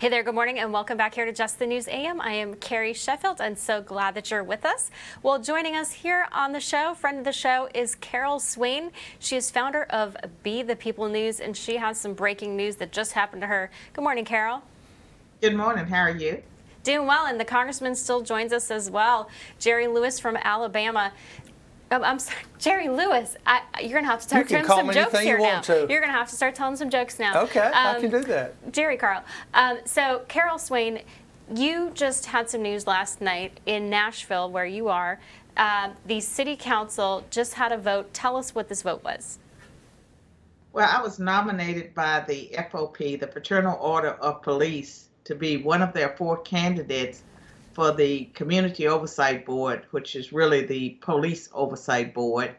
Hey there, good morning, and welcome back here to Just the News AM. I am Carrie Sheffield, and so glad that you're with us. Well, joining us here on the show, friend of the show, is Carrie Swain. She is founder of Be the People News, and she has some breaking news that just happened to her. Good morning, Carrie. Good morning. How are you? Doing well, and the congressman still joins us as well, Jerry Lewis from Alabama. I'm sorry, Jerry Lewis. You're going to have to start telling some jokes here now. You're going to have to start telling some jokes now. Okay, I can do that. Jerry, Carl. So, Carrie Swain, you just had some news last night in Nashville, where you are. The city council just had a vote. Tell us what this vote was. Well, I was nominated by the FOP, the Fraternal Order of Police, to be one of their 4 candidates for the Community Oversight Board, which is really the police oversight board.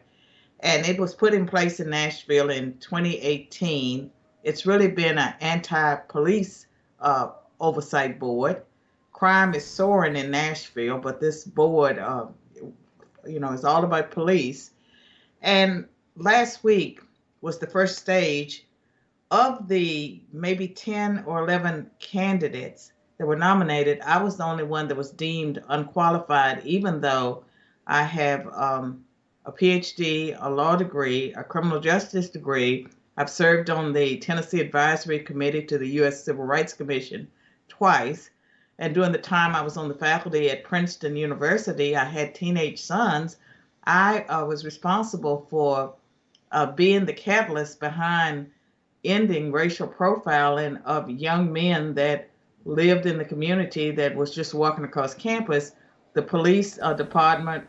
And it was put in place in Nashville in 2018. It's really been an anti-police oversight board. Crime is soaring in Nashville, but this board, is all about police. And last week was the first stage of the maybe 10 or 11 candidates that were nominated. I was the only one that was deemed unqualified, even though I have a PhD, a law degree, a criminal justice degree. I've served on the Tennessee Advisory Committee to the U.S. Civil Rights Commission twice. And during the time I was on the faculty at Princeton University, I had teenage sons. I was responsible for being the catalyst behind ending racial profiling of young men that lived in the community that was just walking across campus. The police department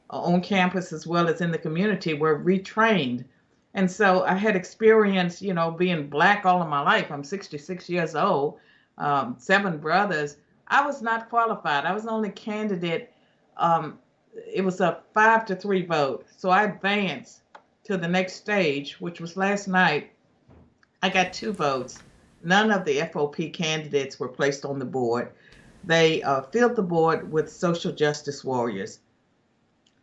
on campus as well as in the community were retrained. And so I had experience, being black all of my life. I'm 66 years old, 7 brothers. I was not qualified. I was the only candidate. It was a 5-3 vote. So I advanced to the next stage, which was last night. I got 2 votes. None of the FOP candidates were placed on the board. They filled the board with social justice warriors.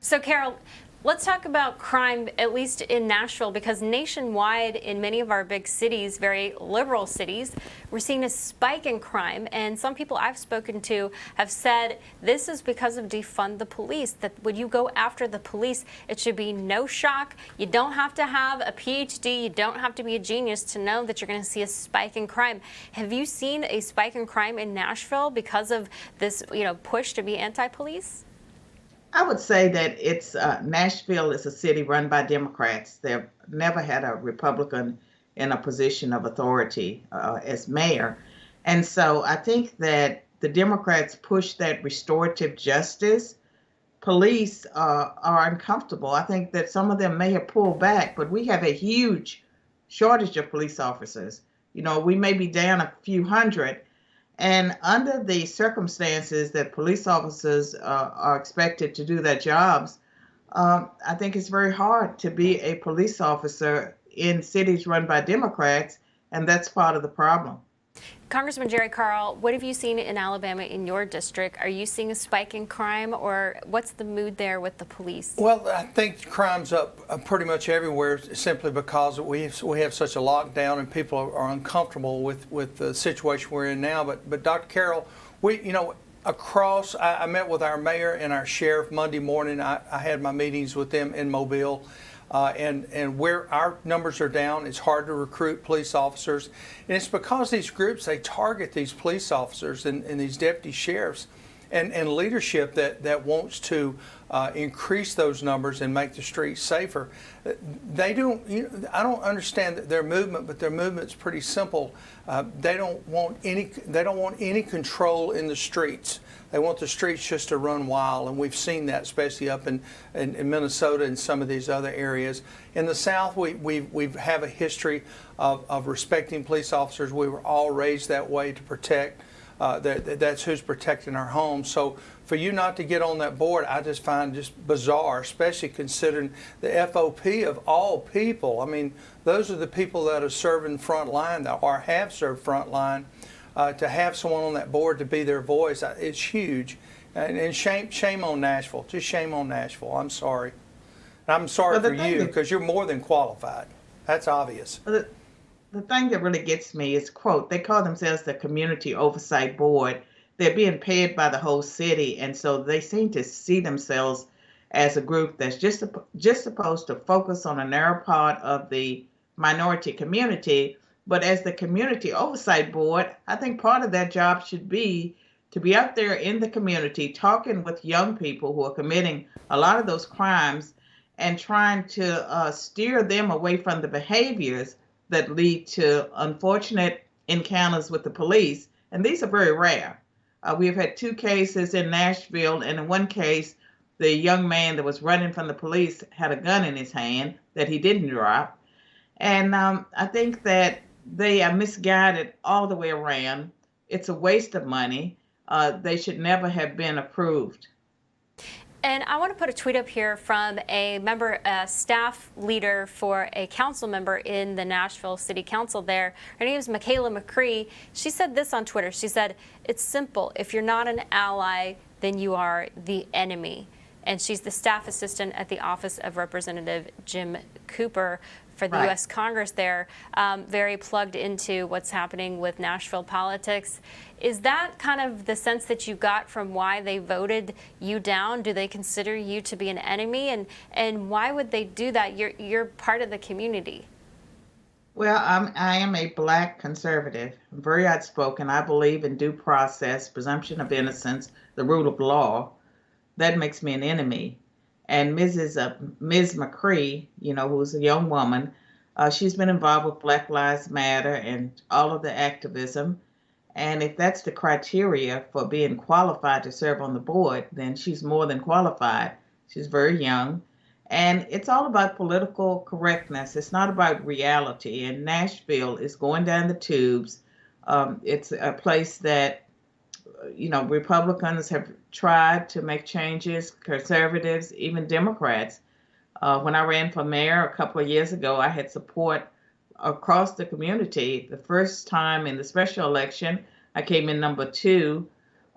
So, Carol, let's talk about crime, at least in Nashville, because nationwide, in many of our big cities, very liberal cities, we're seeing a spike in crime. And some people I've spoken to have said this is because of defund the police, that when you go after the police, it should be no shock. You don't have to have a PhD. You don't have to be a genius to know that you're going to see a spike in crime. Have you seen a spike in crime in Nashville because of this, push to be anti-police? I would say that it's Nashville is a city run by Democrats. They've never had a Republican in a position of authority as mayor. And so I think that the Democrats push that restorative justice. Police are uncomfortable. I think that some of them may have pulled back, but we have a huge shortage of police officers. We may be down a few hundred. And under the circumstances that police officers are expected to do their jobs, I think it's very hard to be a police officer in cities run by Democrats, and that's part of the problem. Congressman Jerry Carl, what have you seen in Alabama in your district? Are you seeing a spike in crime, or what's the mood there with the police? Well, I think crime's up pretty much everywhere simply because we have such a lockdown and people are uncomfortable with the situation we're in now. But Dr. Carroll, I met with our mayor and our sheriff Monday morning. I had my meetings with them in Mobile. And where our numbers are down, it's hard to recruit police officers. And it's because these groups, they target these police officers and these deputy sheriffs and leadership that wants to increase those numbers and make the streets safer. I don't understand their movement, but their movement's pretty simple. They don't want any control in the streets. They want the streets just to run wild, and we've seen that, especially up in Minnesota and some of these other areas. In the South, we have a history of respecting police officers. We were all raised that way to protect. That's who's protecting our homes. So for you not to get on that board, I just find just bizarre, especially considering the FOP of all people. I mean, those are the people that are serving front line or have served front line. To have someone on that board to be their voice, it's huge. And shame on Nashville. Just shame on Nashville. I'm sorry. And I'm sorry for you because you're more than qualified. That's obvious. The the thing that really gets me is, quote, they call themselves the Community Oversight Board. They're being paid by the whole city, and so they seem to see themselves as a group that's just supposed to focus on a narrow part of the minority community. But as the Community Oversight Board, I think part of that job should be to be out there in the community talking with young people who are committing a lot of those crimes and trying to steer them away from the behaviors that lead to unfortunate encounters with the police. And these are very rare. We've had 2 cases in Nashville, and in one case, the young man that was running from the police had a gun in his hand that he didn't drop. And I think that they are misguided all the way around. It's a waste of money. They should never have been approved. And I want to put a tweet up here from a member, a staff leader for a council member in the Nashville City Council there. Her name is Michaela McCree. She said this on Twitter. She said, "It's simple. If you're not an ally, then you are the enemy." And she's the staff assistant at the office of Representative Jim Cooper for the U.S. Congress there, very plugged into what's happening with Nashville politics. Is that kind of the sense that you got from why they voted you down? Do they consider you to be an enemy? And why would they do that? You're part of the community. Well, I am a Black conservative. I'm very outspoken. I believe in due process, presumption of innocence, the rule of law. That makes me an enemy. And Ms. McCree, who's a young woman, she's been involved with Black Lives Matter and all of the activism. And if that's the criteria for being qualified to serve on the board, then she's more than qualified. She's very young. And it's all about political correctness. It's not about reality. And Nashville is going down the tubes. It's a place that Republicans have tried to make changes, conservatives, even Democrats. When I ran for mayor a couple of years ago, I had support across the community. The first time in the special election, I came in number 2.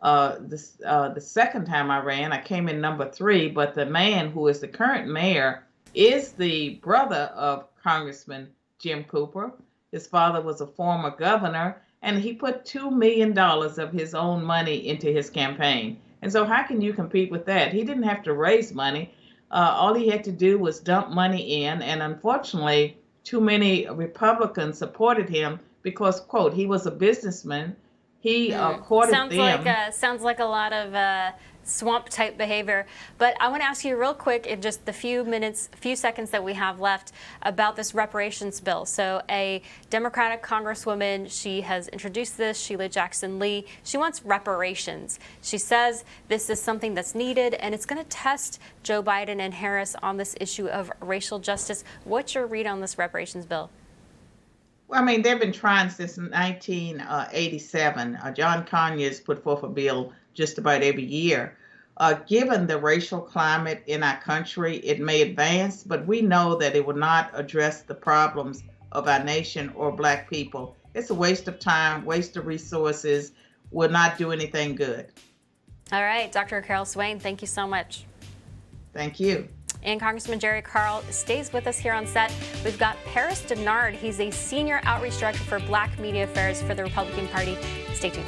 The second time I ran, I came in number 3. But the man who is the current mayor is the brother of Congressman Jim Cooper. His father was a former governor, and he put $2 million of his own money into his campaign. And so how can you compete with that? He didn't have to raise money. All he had to do was dump money in. And unfortunately, too many Republicans supported him because, quote, he was a businessman. He courted them. Sounds like a lot of swamp type behavior. But I want to ask you real quick in just the few seconds that we have left about this reparations bill. So a Democratic Congresswoman, she has introduced this, Sheila Jackson Lee. She wants reparations. She says this is something that's needed and it's going to test Joe Biden and Harris on this issue of racial justice. What's your read on this reparations bill? Well, I mean, they've been trying since 1987. John Conyers put forth a bill just about every year. Given the racial climate in our country, it may advance, but we know that it will not address the problems of our nation or Black people. It's a waste of time, waste of resources, will not do anything good. All right, Dr. Carol Swain, thank you so much. Thank you. And Congressman Jerry Carl stays with us here on set. We've got Paris Denard. He's a senior outreach director for Black Media Affairs for the Republican Party. Stay tuned.